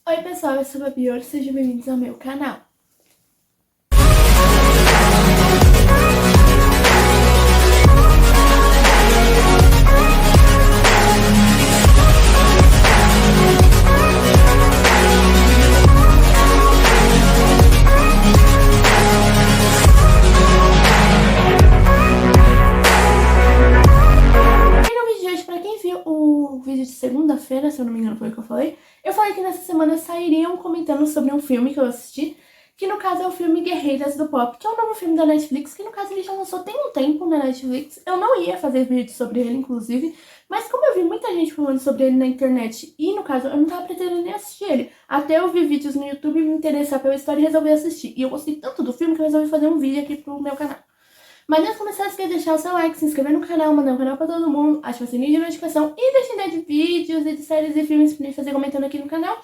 Oi pessoal, eu sou a Babi, sejam bem-vindos ao meu canal. E no vídeo de hoje, pra quem viu o vídeo de segunda-feira, se eu não me engano foi o que eu falei que nessa semana sairiam comentando sobre um filme que eu assisti, que no caso é o filme Guerreiras do Pop, que é um novo filme da Netflix, que no caso ele já lançou tem um tempo na Netflix. Eu não ia fazer vídeo sobre ele, inclusive, mas como eu vi muita gente falando sobre ele na internet, e no caso eu não tava pretendendo nem assistir ele, até eu vi vídeos no YouTube e me interessar pela história e resolvi assistir. E eu gostei tanto do filme que eu resolvi fazer um vídeo aqui pro meu canal. Mas antes de começar, esquece de deixar o seu like, se inscrever no canal, mandar o canal pra todo mundo, ativa o sininho de notificação e deixa ideia de vídeos e de séries e filmes pra me fazer comentando aqui no canal.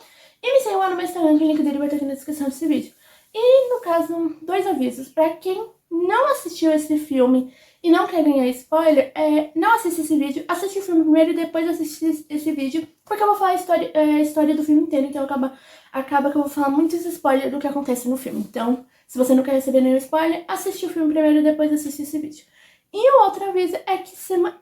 E me segue lá no meu Instagram, que o link dele vai estar aqui na descrição desse vídeo. E, no caso, dois avisos. Pra quem não assistiu esse filme e não quer ganhar spoiler, não assista esse vídeo, assiste o filme primeiro e depois assiste esse vídeo, porque eu vou falar a história do filme inteiro, então acaba que eu vou falar muitos spoilers do que acontece no filme. Então, se você não quer receber nenhum spoiler, assiste o filme primeiro e depois assiste esse vídeo. E o outro aviso é que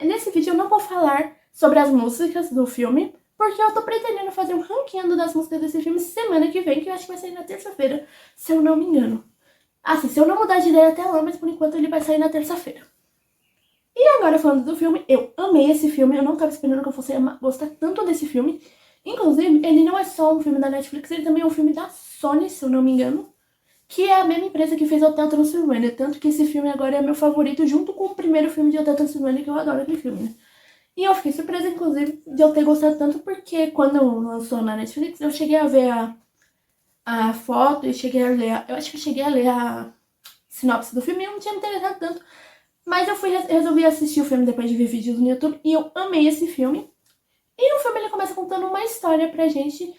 nesse vídeo eu não vou falar sobre as músicas do filme, porque eu tô pretendendo fazer um ranqueando das músicas desse filme semana que vem, que eu acho que vai sair na terça-feira, se eu não me engano. Assim, se eu não mudar de ideia até lá, mas por enquanto ele vai sair na terça-feira. E agora falando do filme, eu amei esse filme, eu não tava esperando que eu fosse gostar tanto desse filme. Inclusive, ele não é só um filme da Netflix, ele também é um filme da Sony, se eu não me engano, que é a mesma empresa que fez Hotel Transylvania, tanto que esse filme agora é meu favorito, junto com o primeiro filme de Hotel Transylvania, que eu adoro aquele filme, né? E eu fiquei surpresa, inclusive, de eu ter gostado tanto, porque quando lançou na Netflix, eu cheguei a ver a foto e cheguei a ler, eu acho que eu cheguei a ler a sinopse do filme e eu não tinha me interessado tanto, mas eu resolvi assistir o filme depois de ver vídeos no YouTube e eu amei esse filme. E o filme ele começa contando uma história pra gente,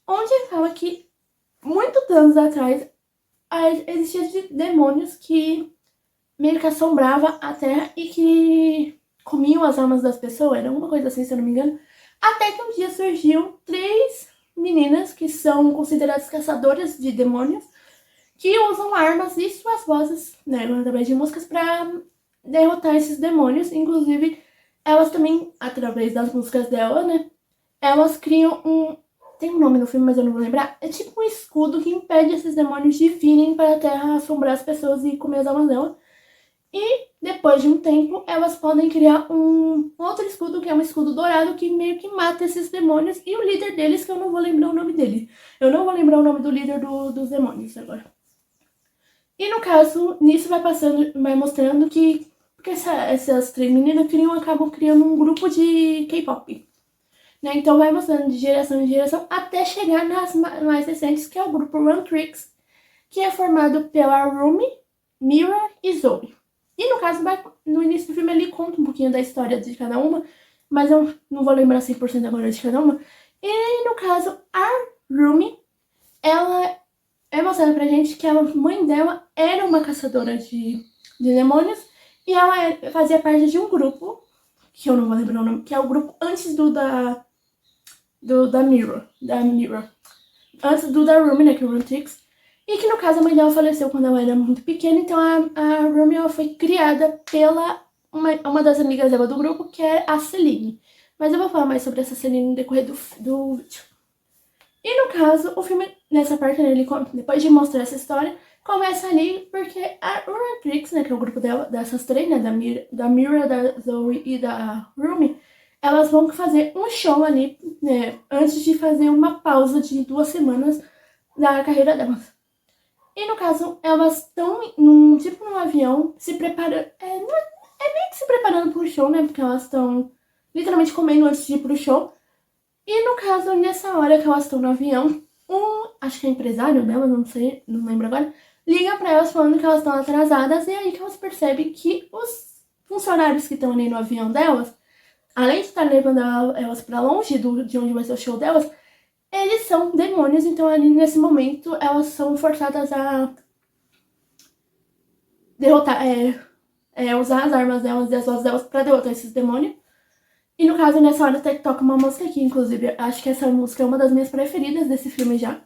onde fala que muitos anos atrás existiam demônios que meio que assombravam a Terra e que comiam as almas das pessoas, era uma coisa assim, se eu não me engano. Até que um dia surgiam 3 meninas que são consideradas caçadoras de demônios, que usam armas e suas vozes, né, através de músicas, pra derrotar esses demônios. Inclusive, elas também, através das músicas dela, né, elas criam tem um nome no filme, mas eu não vou lembrar. É tipo um escudo que impede esses demônios de virem para a Terra assombrar as pessoas e comer as almas dela. E depois de um tempo, elas podem criar um outro escudo, que é um escudo dourado, que meio que mata esses demônios. E o líder deles, que eu não vou lembrar o nome dele. Eu não vou lembrar o nome do líder dos demônios agora. E no caso, nisso vai mostrando que essas 3 meninas acabam criando um grupo de K-pop. Né? Então vai mostrando de geração em geração até chegar nas mais recentes, que é o grupo Run Tricks, que é formado pela Rumi, Mira e Zoe. E no caso, no início do filme ele conta um pouquinho da história de cada uma, mas eu não vou lembrar 100% agora de cada uma. E no caso, a Rumi, ela é mostrada pra gente que a mãe dela era uma caçadora de demônios e ela fazia parte de um grupo, que eu não vou lembrar o nome, que é o grupo antes da Mira. Antes do da Rumi, né, que é o Run Tricks. E que no caso a mãe dela faleceu quando ela era muito pequena, então a Rumi ela foi criada pela uma das amigas dela do grupo, que é a Celine. Mas eu vou falar mais sobre essa Celine no decorrer do vídeo. E no caso, o filme, nessa parte, né, depois de mostrar essa história, começa ali porque a Run Tricks, né, que é o grupo dessas 3, né, da Mira, da Zoe e da Rumi, elas vão fazer um show ali, né, antes de fazer uma pausa de 2 semanas da carreira delas. E no caso, elas estão num avião, se preparando, é meio que se preparando pro show, né, porque elas estão literalmente comendo antes de ir pro show. E no caso, nessa hora que elas estão no avião, acho que é empresário delas, não sei, não lembro agora, liga pra elas falando que elas estão atrasadas, e aí que elas percebem que os funcionários que estão ali no avião delas, além de estar levando elas pra longe de onde vai ser o show delas, eles são demônios, então ali nesse momento elas são forçadas a derrotar, usar as armas delas e as vozes delas pra derrotar esses demônios. E no caso, nessa hora até que toca uma música aqui, inclusive, acho que essa música é uma das minhas preferidas desse filme já.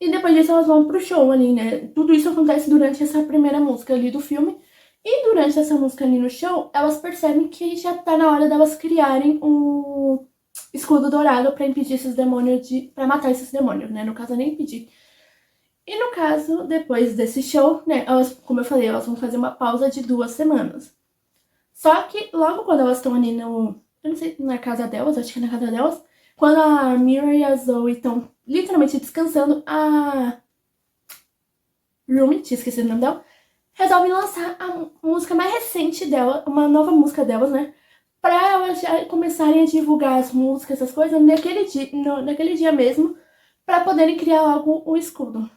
E depois disso elas vão pro show ali, né? Tudo isso acontece durante essa primeira música ali do filme. E durante essa música ali no show, elas percebem que já tá na hora delas criarem um escudo dourado pra impedir esses demônios pra matar esses demônios, né? No caso, nem impedir. E no caso, depois desse show, né? Elas, como eu falei, elas vão fazer uma pausa de 2 semanas. Só que logo quando elas estão ali no... Eu não sei, na casa delas, acho que é na casa delas. Quando a Mira e a Zoe estão literalmente descansando, a Rumi, tinha esquecido o nome dela, resolve lançar a música mais recente dela, uma nova música delas, né? Pra elas já começarem a divulgar as músicas, essas coisas, naquele dia mesmo, pra poderem criar logo o escudo.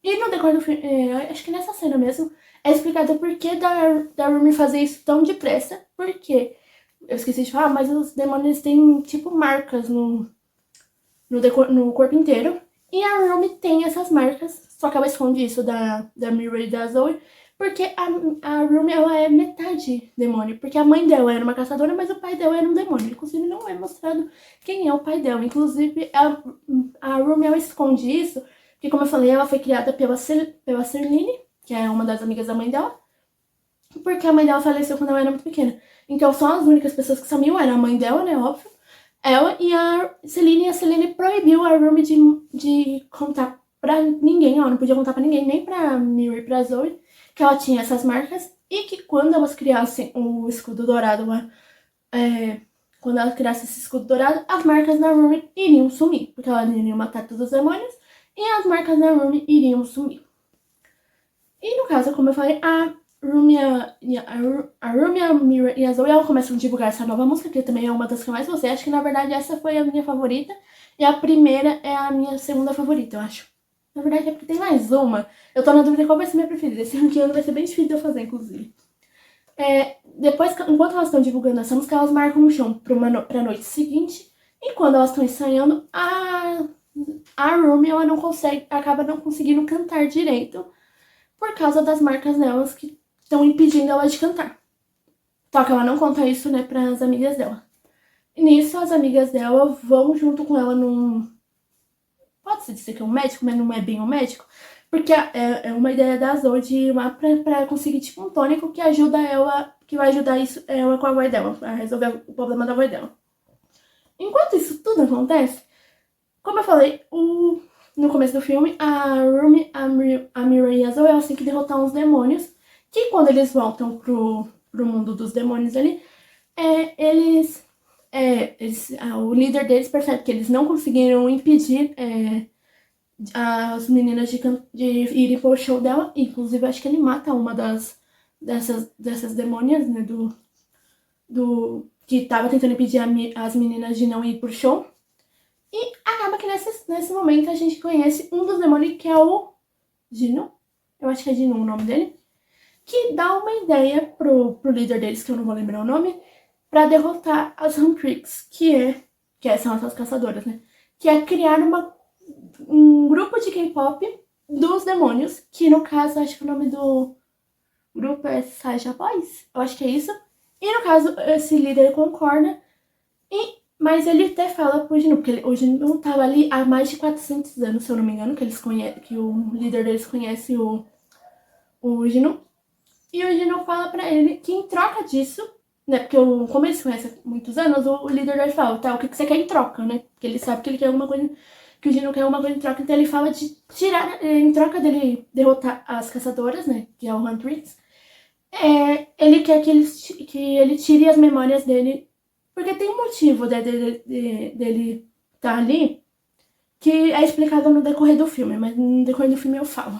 E no decorrer do filme, acho que nessa cena mesmo, é explicado o porquê da Rumi fazer isso tão depressa. Porque, eu esqueci de falar, mas os demônios têm, tipo, marcas no corpo inteiro. E a Rumi tem essas marcas, só que ela esconde isso da Mira e da Zoe. Porque a Rumi, ela é metade demônio. Porque a mãe dela era uma caçadora, mas o pai dela era um demônio. Inclusive, não é mostrado quem é o pai dela. Inclusive, a Rumi, ela esconde isso. Porque, como eu falei, ela foi criada pela Serline, que é uma das amigas da mãe dela. Porque a mãe dela faleceu quando ela era muito pequena. Então, são as únicas pessoas que sabiam. Era a mãe dela, né, óbvio. Ela e a Celine. E a Celine proibiu a Rumi de contar pra ninguém. Ela não podia contar pra ninguém, nem pra Miri e pra Zoe, que ela tinha essas marcas. E que quando elas criassem o escudo dourado lá, quando ela criasse esse escudo dourado, as marcas da Rumi iriam sumir. Porque ela iria matar todos os demônios. E as marcas da Rumi iriam sumir. E no caso, como eu falei, a Rumi, a Rumi, a Mira e a Zoe, ela começam a divulgar essa nova música, que também é uma das que eu mais gostei. Acho que, na verdade, essa foi a minha favorita. E a primeira é a minha segunda favorita, eu acho. Na verdade, é porque tem mais uma. Eu tô na dúvida qual vai ser minha preferida. Esse ranking vai ser bem difícil de eu fazer, inclusive. Depois, enquanto elas estão divulgando essa música, elas marcam um show pra noite seguinte. E quando elas estão ensaiando, a Rumi, ela não consegue, acaba não conseguindo cantar direito por causa das marcas delas que estão impedindo ela de cantar. Só que ela não conta isso, né, pras amigas dela. E nisso, as amigas dela vão junto com ela num... Pode-se dizer que é um médico, mas não é bem um médico. Porque é uma ideia da Zoe de ir lá pra conseguir, tipo, um tônico que ajuda ela, que vai ajudar ela com a voz dela, a resolver o problema da voz dela. Enquanto isso tudo acontece, como eu falei, no começo do filme, a Rumi, a Mira e a Zoe, elas têm que derrotar uns demônios, que quando eles voltam pro mundo dos demônios ali, o líder deles percebe que eles não conseguiram impedir as meninas de irem pro show dela. Inclusive, acho que ele mata uma dessas demônias, né, que tava tentando impedir as meninas de não ir pro show. E acaba que nesse momento a gente conhece um dos demônios, que é o Gino. Eu acho que é Gino o nome dele. Que dá uma ideia pro líder deles, que eu não vou lembrar o nome, pra derrotar as Huntrix, que são essas caçadoras, né? Que é criar um grupo de K-pop dos demônios, que no caso, acho que o nome do grupo é Saja Boys. Eu acho que é isso. E no caso, esse líder concorda. Mas ele até fala pro Ginu, porque o Ginu tava ali há mais de 400 anos, se eu não me engano, que o líder deles conhece o Ginu. E o Ginu fala pra ele que em troca disso, né, porque como eles se conhecem há muitos anos, o líder deles fala, tá, o que você quer em troca, né? Porque ele sabe que ele quer alguma coisa, que o Ginu quer alguma coisa em troca, então ele fala de tirar, em troca dele derrotar as caçadoras, né, que é o Huntrix, ele quer que ele tire as memórias dele. Porque tem um motivo dele estar ali, que é explicado no decorrer do filme, mas no decorrer do filme eu falo.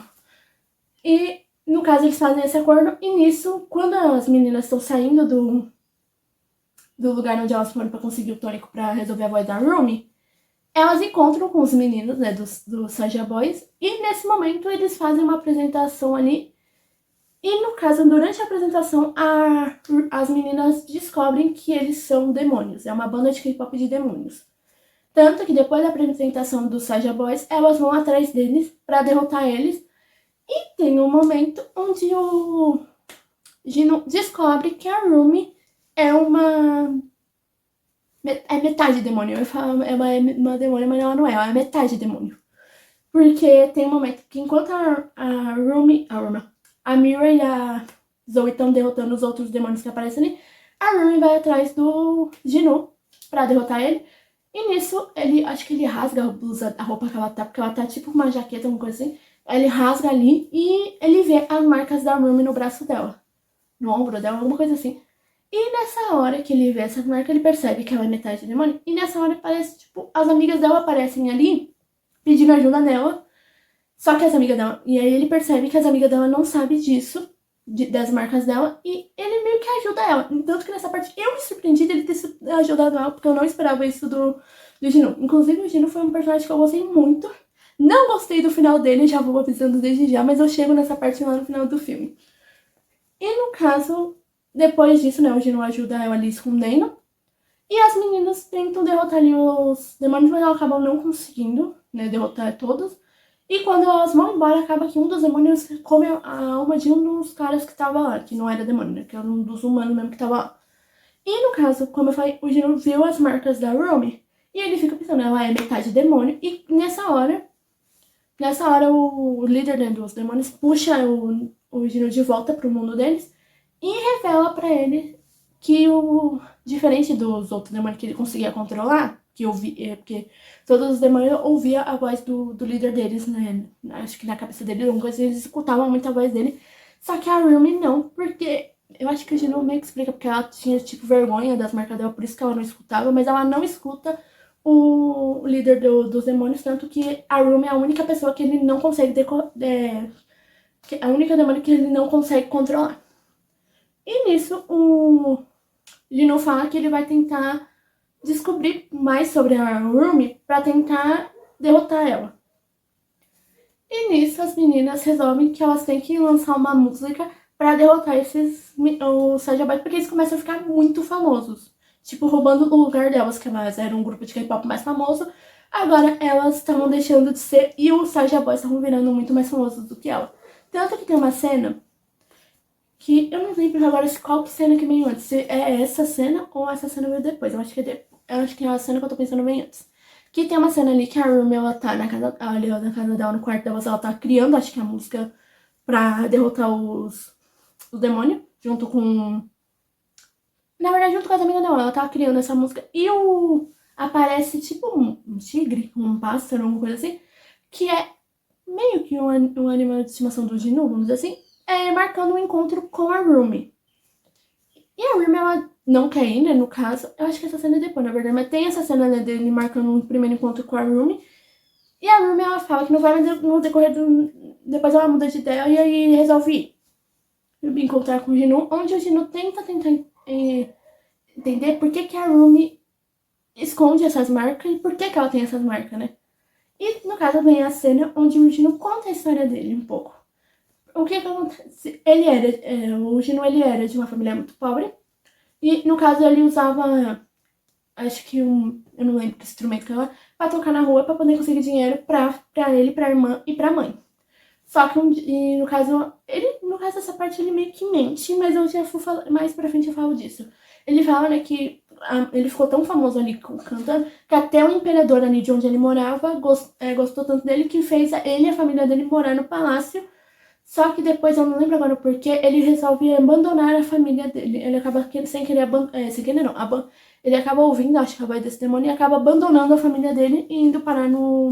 E, no caso, eles fazem esse acordo, e nisso, quando as meninas estão saindo do lugar onde elas foram pra conseguir o tônico pra resolver a voz da Rumi, elas encontram com os meninos, né, do Saja Boys, e nesse momento eles fazem uma apresentação ali. E no caso, durante a apresentação, as meninas descobrem que eles são demônios. É uma banda de K-pop de demônios. Tanto que depois da apresentação dos Saja Boys, elas vão atrás deles pra derrotar eles. E tem um momento onde o Gino descobre que a Rumi é uma É metade demônio. Eu falo, ela é uma demônio, mas ela não é. Ela é metade demônio. Porque tem um momento que enquanto a Mira e a Zoe estão derrotando os outros demônios que aparecem ali, a Rumi vai atrás do Ginu pra derrotar ele. E nisso, acho que ele rasga a blusa, a roupa que ela tá, porque ela tá tipo uma jaqueta, alguma coisa assim. Ele rasga ali e ele vê as marcas da Rumi no braço dela, no ombro dela, alguma coisa assim. E nessa hora que ele vê essa marca, ele percebe que ela é metade demônio. E nessa hora parece, tipo, as amigas dela aparecem ali, pedindo ajuda nela. Só que as amigas dela... E aí ele percebe que as amigas dela não sabem disso, das marcas dela, e ele meio que ajuda ela. Tanto que nessa parte eu me surpreendi dele ter ajudado ela, porque eu não esperava isso do Ginu. Inclusive o Ginu foi um personagem que eu gostei muito. Não gostei do final dele, já vou avisando desde já, mas eu chego nessa parte lá no final do filme. E no caso, depois disso, né, o Ginu ajuda ela ali escondendo. E as meninas tentam derrotar ali os demônios, mas elas acabam não conseguindo, né, derrotar todos. E quando elas vão embora, acaba que um dos demônios come a alma de um dos caras que tava lá, que não era demônio, né, que era um dos humanos mesmo que tava lá. E no caso, como eu falei, o Gino viu as marcas da Rumi, e ele fica pensando, ela é metade demônio, e nessa hora o líder, né, dos demônios puxa o Gino de volta pro mundo deles, e revela pra ele que diferente dos outros demônios que ele conseguia controlar, porque todos os demônios ouviam a voz do líder deles, né? Acho que na cabeça dele, eles escutavam muito a voz dele. Só que a Rumi não, porque eu acho que a Gino meio que explica, porque ela tinha, tipo, vergonha das marcas dela, por isso que ela não escutava, mas ela não escuta o líder dos demônios, tanto que a Rumi é a única pessoa que ele não consegue a única demônio que ele não consegue controlar. E nisso, o Gino fala que ele vai tentar descobrir mais sobre a Rumi pra tentar derrotar ela. E nisso as meninas resolvem que elas têm que lançar uma música pra derrotar os Saja Boys, porque eles começam a ficar muito famosos. Tipo, roubando o lugar delas, que elas eram um grupo de K-pop mais famoso. Agora elas estavam deixando de ser e os Saja Boys estavam virando muito mais famosos do que ela. Tanto que tem uma cena que eu não lembro agora qual cena que veio antes. Se é essa cena ou essa cena veio depois. Eu acho que é a cena que eu tô pensando bem antes. Que tem uma cena ali que a Rumi, ela tá ali na casa dela, no quarto dela, ela tá criando, acho que a música pra derrotar os demônios, junto com... Na verdade, junto com as amigas dela, ela tá criando essa música. E aparece tipo um tigre, um pássaro, uma coisa assim, que é meio que um animal de estimação do Ginu, vamos dizer assim, marcando um encontro com a Rumi. E a Rumi, ela não quer ir, né, no caso. Eu acho que essa cena é depois, na verdade. Mas tem essa cena, né, dele marcando um primeiro encontro com a Rumi. E a Rumi, ela fala que não vai, mas no decorrer do... Depois ela muda de ideia e aí resolve ir encontrar com o Ginu, onde o Ginu tenta entender por que a Rumi esconde essas marcas e por que ela tem essas marcas, né? E, no caso, vem a cena onde o Ginu conta a história dele um pouco. O que acontece? O Ginu, ele era de uma família muito pobre. E, no caso, ele usava, acho que eu não lembro que instrumento que era, pra tocar na rua pra poder conseguir dinheiro pra ele, pra irmã e pra mãe. Só que, no caso, essa parte ele meio que mente, mas eu já mais pra frente eu falo disso. Ele fala, né, que ele ficou tão famoso ali cantando, que até o imperador ali de onde ele morava gostou tanto dele que fez ele e a família dele morar no palácio. Só que depois, eu não lembro agora o porquê, ele resolve abandonar a família dele. Ele acaba sem querer sem querer não. Ele acaba ouvindo, acho que a voz desse demônio, e acaba abandonando a família dele e indo parar não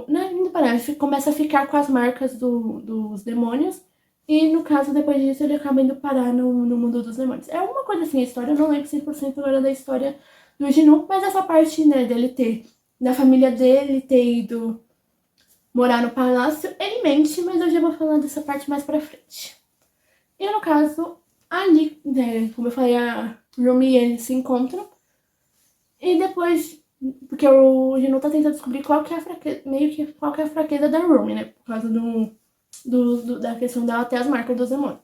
é indo parar, ele começa a ficar com as marcas dos demônios. E no caso, depois disso, ele acaba indo parar no mundo dos demônios. É uma coisa assim, a história, eu não lembro 100% agora da história do Ginu, mas essa parte, né, da família dele ter ido morar no palácio, ele mente, mas eu já vou falar dessa parte mais pra frente. E no caso, ali, né, como eu falei, a Rumi e ele se encontram. E depois, porque o Ginu tá tentando descobrir qual que é a fraqueza, meio que qual que é a fraqueza da Rumi, né, por causa da questão dela ter as marcas dos demônios.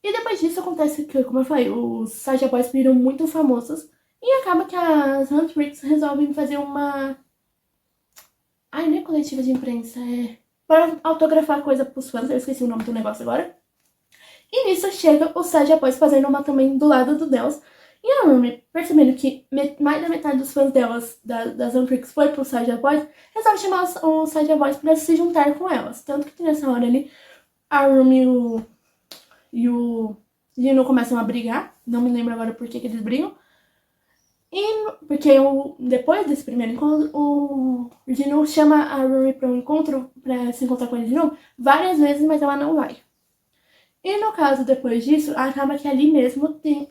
E depois disso acontece que, como eu falei, os Saja Boys viram muito famosos. E acaba que as Huntrix resolvem fazer uma... Ai, não é coletiva de imprensa, para autografar coisa pros fãs, eu esqueci o nome do negócio agora. E nisso chega o Saja Boys fazendo uma também do lado do Deus. E a Rumi, percebendo que mais da metade dos fãs delas, das Antrix, foi pro Saja Boys, resolve chamar os Saja Boys pra se juntar com elas. Tanto que nessa hora ali, a Rumi e o Gino começam a brigar. Não me lembro agora por que eles brigam. Porque depois desse primeiro encontro, o Gino chama a Rumi pra um encontro, pra se encontrar com ele de novo, várias vezes, mas ela não vai. E no caso, depois disso, acaba que ali mesmo tem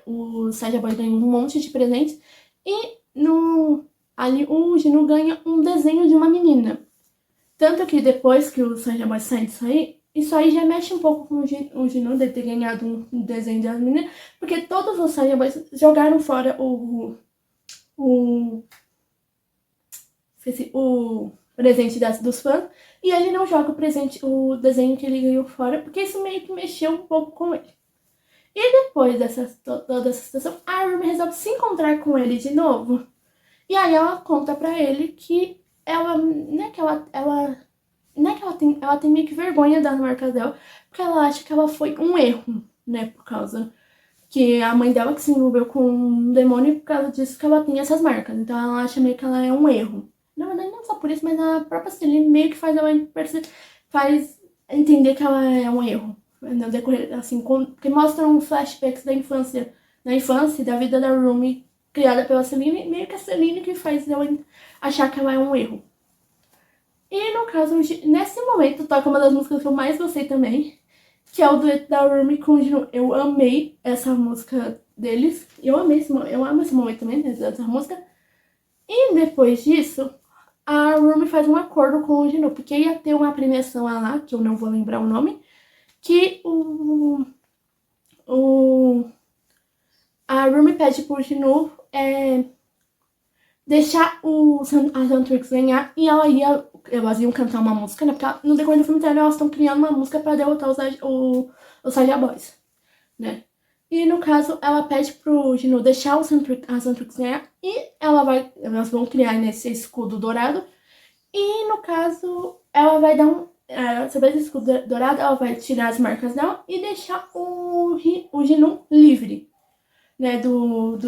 o Saja Boy ganha um monte de presentes e ali o Gino ganha um desenho de uma menina. Tanto que depois que o Saja Boy sai disso aí, isso aí já mexe um pouco com o Gino de ter ganhado um desenho de uma menina, porque todos os Saja Boys jogaram fora o presente dos fãs, e ele não joga o desenho que ele ganhou fora, porque isso meio que mexeu um pouco com ele. E depois toda essa situação, a Rumi resolve se encontrar com ele de novo. E aí ela conta pra ele que ela tem meio que vergonha das marcas dela, porque ela acha que ela foi um erro, né, por causa que a mãe dela que se envolveu com um demônio, e por causa disso que ela tem essas marcas. Então ela acha meio que ela é um erro. Na verdade, não só por isso, mas a própria Celine meio que faz ela faz entender que ela é um erro. No decorrer, assim, porque mostram flashbacks da infância e da vida da Rumi criada pela Celine, meio que a Celine que faz ela achar que ela é um erro. E no caso, nesse momento, toca uma das músicas que eu mais gostei também, que é o dueto da Rumi com o Gino. Eu amei essa música deles. Eu amo esse momento também, dessa música. E depois disso, a Rumi faz um acordo com o Gino, porque ia ter uma premiação lá, que eu não vou lembrar o nome, que a Rumi pede pro Gino deixar as Antrix ganhar, e elas iam cantar uma música, né? Porque no decorrer do filme inteiro elas estão criando uma música pra derrotar os Saja Boys, né? E no caso, ela pede pro Gino deixar as Antrix ganhar, e elas vão criar nesse escudo dourado. E no caso, ela vai dar sobre esse escudo dourado, ela vai tirar as marcas dela e deixar o Gino livre, né? Do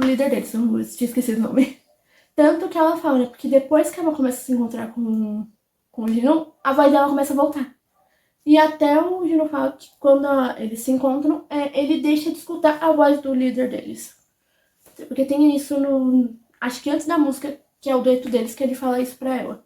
líder deles, eu tinha esquecido o nome. Tanto que ela fala, né? Porque depois que ela começa a se encontrar com o Gino, a voz dela começa a voltar. E até o Gino fala que quando eles se encontram, ele deixa de escutar a voz do líder deles. Porque tem isso acho que antes da música, que é o dueto deles, que ele fala isso pra ela.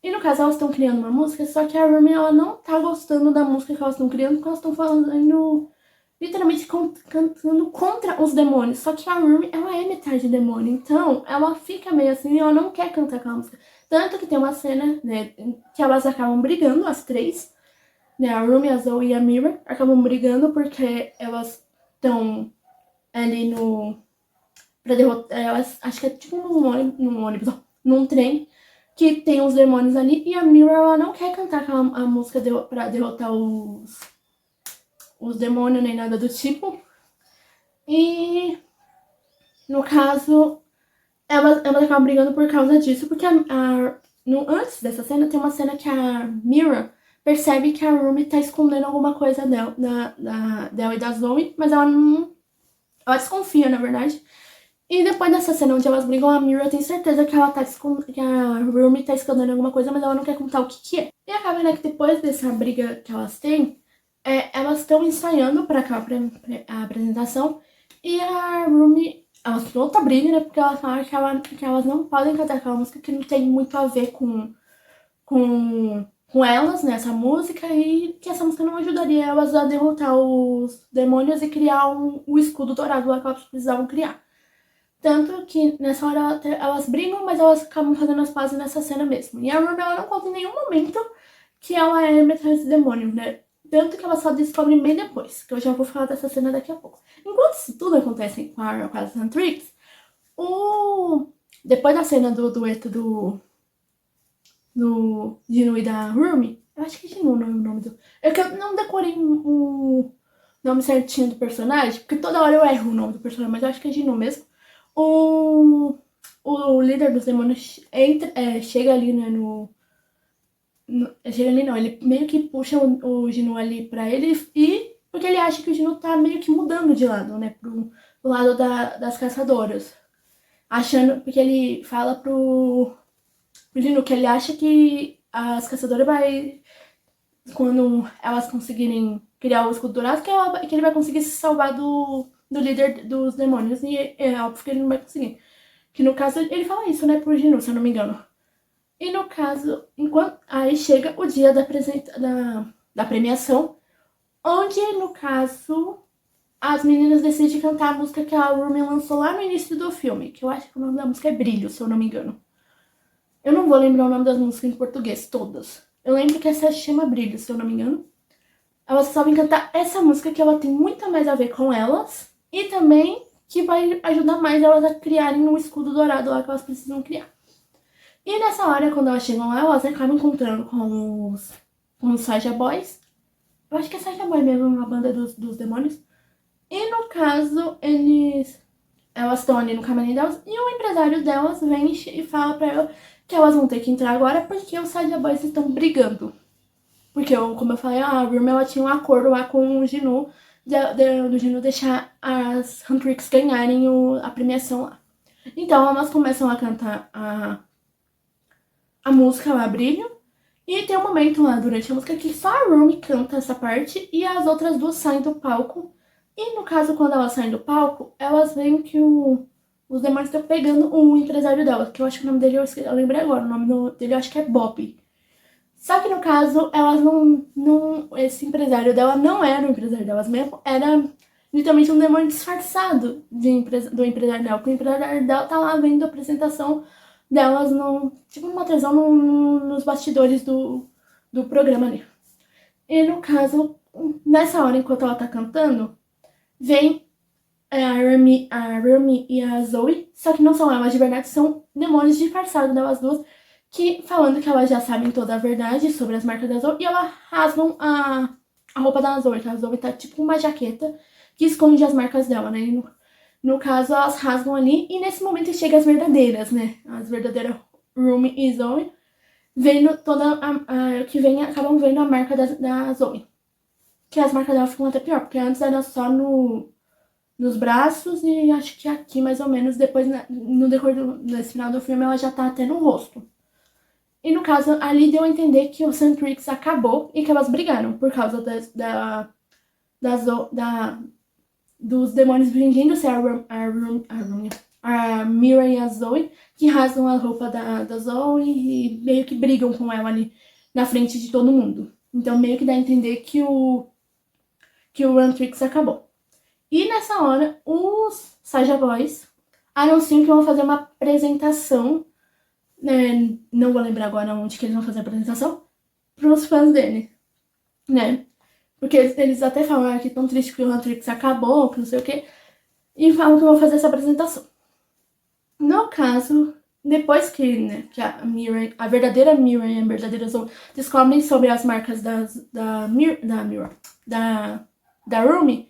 E no caso, elas estão criando uma música, só que a Rumi, ela não tá gostando da música que elas estão criando, porque elas estão falando, literalmente cantando contra os demônios. Só que a Rumi, ela é metade demônio, então ela fica meio assim, ela não quer cantar aquela música. Tanto que tem uma cena, né, que elas acabam brigando, as três, né, a Rumi, a Zoe e a Mira, acabam brigando porque elas estão ali pra derrotar, elas, acho que é tipo num ônibus, ó, num trem, que tem os demônios ali, e a Mira, ela não quer cantar a música pra derrotar os demônios, nem nada do tipo. E, no caso, elas acabam brigando por causa disso, porque antes dessa cena, tem uma cena que a Mira percebe que a Rumi tá escondendo alguma coisa dela e da Zoe, mas ela não... Ela desconfia, na verdade. E depois dessa cena onde elas brigam, a Mira tem certeza que que a Rumi tá escondendo alguma coisa, mas ela não quer contar o que é. E acaba, né, que depois dessa briga que elas têm, elas estão ensaiando pra aquela a apresentação, e a Rumi, elas têm outra briga, né, porque elas falam que elas não podem cantar aquela música que não tem muito a ver com elas, né, essa música, e que essa música não ajudaria elas a derrotar os demônios e criar o escudo dourado lá que elas precisavam criar. Tanto que nessa hora elas brigam, mas elas acabam fazendo as pazes nessa cena mesmo. E a Ruby, ela não conta em nenhum momento que ela é metade desse demônio, né? Tanto que ela só descobre bem depois, que eu já vou falar dessa cena daqui a pouco. Enquanto isso tudo acontece com a Santrix, depois da cena do dueto do Gino e da Rumi, eu acho que Gino não é o nome do... É que eu não decorei o nome certinho do personagem, porque toda hora eu erro o nome do personagem, mas eu acho que é Gino mesmo. O líder dos demônios chega ali, né, chega ali não, ele meio que puxa o Gino ali pra ele e porque ele acha que o Jinu tá meio que mudando de lado, né, pro lado das caçadoras. Achando, porque ele fala pro Jinu que ele acha que as caçadoras vai, quando elas conseguirem criar o escudo dourado, que ele vai conseguir se salvar do líder dos demônios, e é óbvio que ele não vai conseguir. Que no caso, ele fala isso, né, pro Jinu, se eu não me engano. E no caso, aí chega o dia da premiação, onde, no caso, as meninas decidem cantar a música que a Rumi lançou lá no início do filme, que eu acho que o nome da música é Brilho, se eu não me engano. Eu não vou lembrar o nome das músicas em português, todas. Eu lembro que essa se chama Brilho, se eu não me engano. Elas sabem cantar essa música, que ela tem muito mais a ver com elas, e também que vai ajudar mais elas a criarem um escudo dourado lá que elas precisam criar. E nessa hora, quando elas chegam lá, elas acabam encontrando com os Saja Boys. Eu acho que é Saja Boy mesmo, a banda dos demônios. E no caso, elas estão ali no camarim delas, e o empresário delas vem e fala pra ela que elas vão ter que entrar agora porque os Saja Boys estão brigando. Porque, como eu falei, a Rumi, ela tinha um acordo lá com o Jinu, do Jinu deixar as Huntrix ganharem a premiação lá. Então, elas começam a cantar a música lá, Brilho, e tem um momento lá durante a música que só a Rumi canta essa parte e as outras duas saem do palco. E no caso, quando elas saem do palco, elas veem que os demônios estão pegando o empresário delas, que eu acho que o nome dele, eu lembrei agora, o nome dele eu acho que é Bob. Só que no caso, elas esse empresário dela não era o empresário delas mesmo, era literalmente um demônio disfarçado do empresário dela, porque o empresário dela tá lá vendo a apresentação delas, tipo numa televisão, nos bastidores do programa ali. E no caso, nessa hora, enquanto ela tá cantando, vem a Rumi e a Zoe, só que não são elas de verdade, são demônios disfarçados delas duas, que falando que elas já sabem toda a verdade sobre as marcas da Zoe, e elas rasgam a roupa da Zoe, que a Zoe tá tipo uma jaqueta que esconde as marcas dela, né? E no caso, elas rasgam ali, e nesse momento chegam as verdadeiras, né? As verdadeiras Rumi e Zoe, vendo toda que acabam vendo a marca da Zoe. Que as marcas dela ficam até pior, porque antes era só nos braços e acho que aqui mais ou menos, depois no decorrer desse final do filme ela já tá até no rosto. E no caso, ali deu a entender que o Huntrix acabou e que elas brigaram por causa dos demônios fingindo ser a Mira e a Zoe, que rasgam a roupa da Zoe e meio que brigam com ela ali na frente de todo mundo. Então meio que dá a entender que o Huntrix acabou. E nessa hora, os Saja Boys anunciam que vão fazer uma apresentação, né? Não vou lembrar agora onde que eles vão fazer a apresentação, pros fãs dele, né? Porque eles até falaram que tão triste que o Huntrix acabou, que não sei o quê, e falam que vão fazer essa apresentação. No caso, depois que, né, que a verdadeira Mira e a verdadeira Zoe descobrem sobre as marcas da Rumi,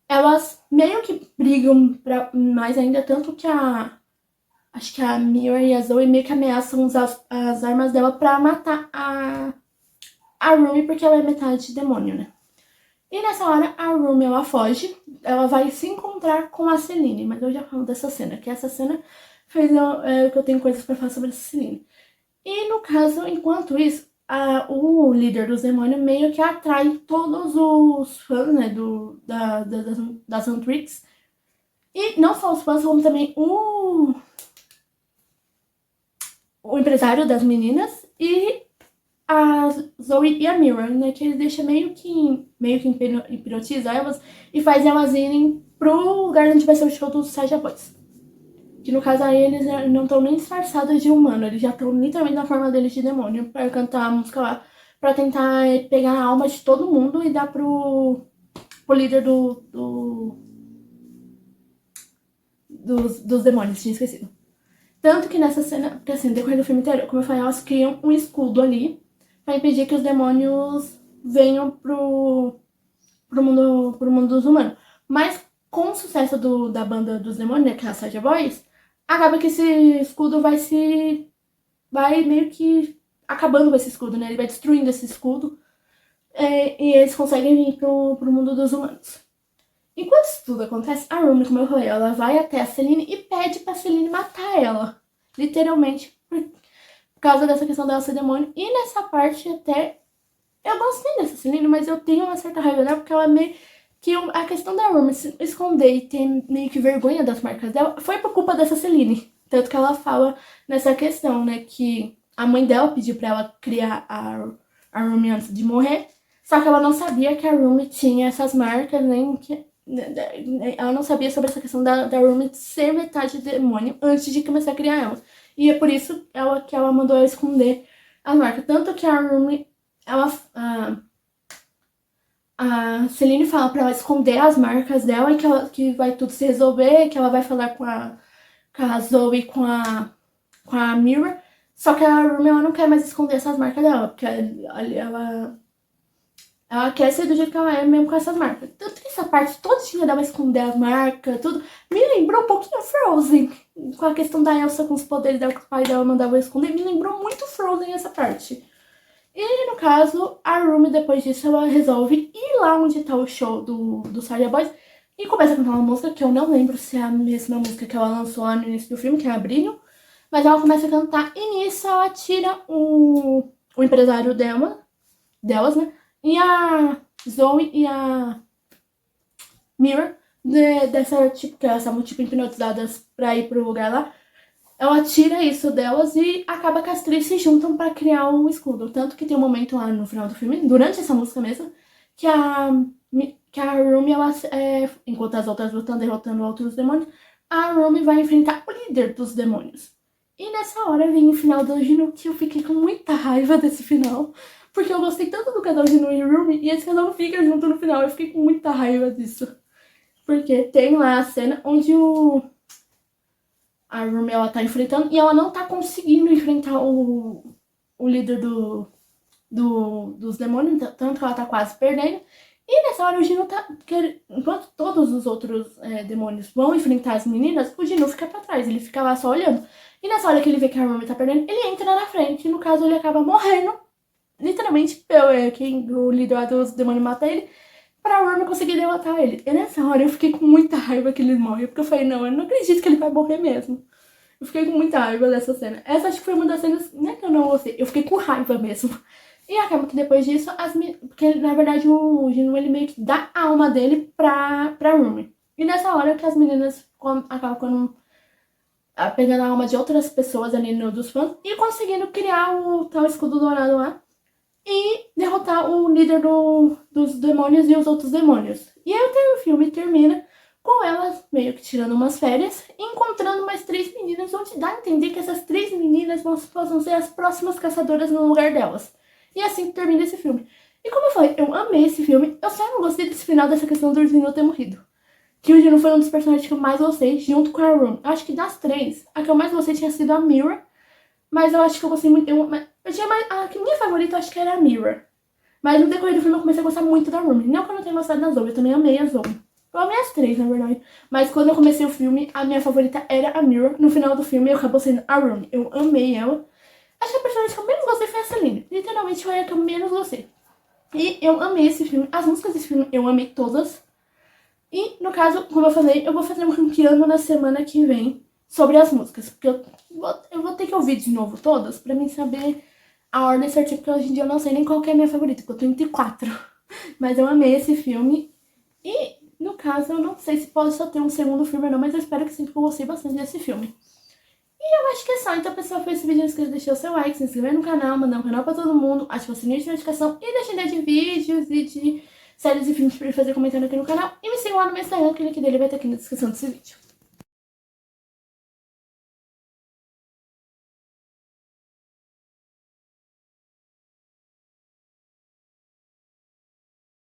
elas meio que brigam mais ainda, tanto que acho que a Mira e a Zoe meio que ameaçam usar as armas dela pra matar a Rumi, porque ela é metade demônio, né? E nessa hora, a Rumi, ela foge, ela vai se encontrar com a Celine, mas eu já falo dessa cena, que essa cena fez que eu tenho coisas pra falar sobre essa Celine. E no caso, enquanto isso, o líder dos demônios meio que atrai todos os fãs, né, das Huntrix. E não só os fãs, como também o empresário das meninas e a Zoe e a Mira, né, que ele deixa meio que hipnotiza elas e faz elas irem pro lugar onde vai ser o show dos Saja Boys. Que no caso aí eles não estão nem disfarçados de humano, eles já estão literalmente na forma deles de demônio pra cantar a música lá, pra tentar pegar a alma de todo mundo e dar pro líder dos demônios, tinha esquecido. Tanto que nessa cena, porque assim, decorrer do filme inteiro, como eu falei, elas criam um escudo ali pra impedir que os demônios venham pro mundo dos humanos. Mas com o sucesso da banda dos demônios, né, que é a Saja Boys, acaba que esse escudo vai meio que acabando com esse escudo, né? Ele vai destruindo esse escudo. e eles conseguem vir pro mundo dos humanos. Enquanto isso tudo acontece, a Rumi, como eu falei, ela vai até a Celine e pede pra Celine matar ela. Literalmente, por causa dessa questão dela ser demônio. E nessa parte até eu gostei dessa Celine, mas eu tenho uma certa raiva dela, porque ela meio que a questão da Rumi se esconder e ter meio que vergonha das marcas dela foi por culpa dessa Celine. Tanto que ela fala nessa questão, né, que a mãe dela pediu pra ela criar a Rumi antes de morrer, só que ela não sabia que a Rumi tinha essas marcas, nem que ela não sabia sobre essa questão da Rumi ser metade demônio antes de começar a criar ela. E é por isso que ela mandou ela esconder as marcas. Tanto que a Rumi, a Celine fala pra ela esconder as marcas dela e que vai tudo se resolver, que ela vai falar com a Zoe e com a Mira. Só que a Rumi, ela não quer mais esconder essas marcas dela, porque ela quer ser do jeito que ela é, mesmo com essas marcas. Tanto que essa parte todinha dela esconder as marcas, tudo, me lembrou um pouquinho Frozen. Com a questão da Elsa com os poderes dela, que o pai dela mandava esconder, me lembrou muito Frozen essa parte. E no caso, a Rumi, depois disso, ela resolve ir lá onde tá o show do Sarja Boys e começa a cantar uma música que eu não lembro se é a mesma música que ela lançou lá no início do filme, que é a Brilho. Mas ela começa a cantar e nisso ela tira o empresário delas, né? E a Zoe e a Mira, dessa, tipo, que elas estavam, tipo, hipnotizadas pra ir pro lugar lá, ela tira isso delas e acaba que as três se juntam pra criar o escudo. Tanto que tem um momento lá no final do filme, durante essa música mesmo, que a Rumi, ela, enquanto as outras estão derrotando outros demônios, a Rumi vai enfrentar o líder dos demônios. E nessa hora vem o final do Gino, que eu fiquei com muita raiva desse final. Porque eu gostei tanto do casal Gino e Rumi, e esse casal fica junto no final. Eu fiquei com muita raiva disso. Porque tem lá a cena onde a Rumi, ela tá enfrentando e ela não tá conseguindo enfrentar o líder dos demônios, tanto que ela tá quase perdendo. E nessa hora o Gino tá... Enquanto todos os outros demônios vão enfrentar as meninas, o Gino fica pra trás, ele fica lá só olhando. E nessa hora que ele vê que a Rumi tá perdendo, ele entra na frente. E no caso, ele acaba morrendo. Literalmente, o líder lá dos demônios mata ele, pra Rumi conseguir derrotar ele. E nessa hora eu fiquei com muita raiva que ele morre. Porque eu falei, não, eu não acredito que ele vai morrer mesmo. Eu fiquei com muita raiva dessa cena. Essa acho que foi uma das cenas, não é que eu não gostei, eu fiquei com raiva mesmo. E acaba que depois disso, porque na verdade o Gino, ele meio que dá a alma dele pra Rumi. E nessa hora que as meninas acabam pegando a alma de outras pessoas ali dos fãs e conseguindo criar o tal escudo dourado lá e derrotar o líder dos demônios e os outros demônios. E aí o filme termina com elas meio que tirando umas férias e encontrando mais 3 meninas, onde dá a entender que essas 3 meninas possam ser as próximas caçadoras no lugar delas. E assim termina esse filme. E como eu falei, eu amei esse filme, eu só não gostei desse final dessa questão do Gino ter morrido. Que o Gino foi um dos personagens que eu mais gostei, junto com a Rumi. Eu acho que das 3, a que eu mais gostei tinha sido a Mira. Mas eu acho que eu gostei muito... Eu tinha mais... A minha favorita eu acho que era a Mira. Mas no decorrer do filme eu comecei a gostar muito da Rumi. Não que eu não tenha gostado da Zoe, eu também amei a Zoe. Eu amei as 3, na verdade. Mas quando eu comecei o filme, a minha favorita era a Mira. No final do filme, eu acabou sendo a Rumi. Eu amei ela. Acho que a personagem que eu menos gostei foi a Celine. Literalmente foi a que eu menos gostei. E eu amei esse filme. As músicas desse filme eu amei todas. E, no caso, como eu falei, eu vou fazer um ranqueando na semana que vem sobre as músicas. Porque eu vou ter que ouvir de novo todas pra mim saber a ordem certinha. Porque hoje em dia eu não sei nem qual que é a minha favorita. Porque eu tô entre 4. Mas eu amei esse filme. E, no caso, eu não sei se pode só ter um segundo filme ou não. Mas eu espero que sim, porque eu gostei bastante desse filme. E eu acho que é só. Então, pessoal, foi esse vídeo. Não esqueça de deixar o seu like, se inscrever no canal, mandar o canal pra todo mundo, ativar o sininho de notificação e deixar ideia de vídeos e de séries e filmes pra fazer comentário aqui no canal. E me sigam lá no meu Instagram, que o link dele vai estar aqui na descrição desse vídeo.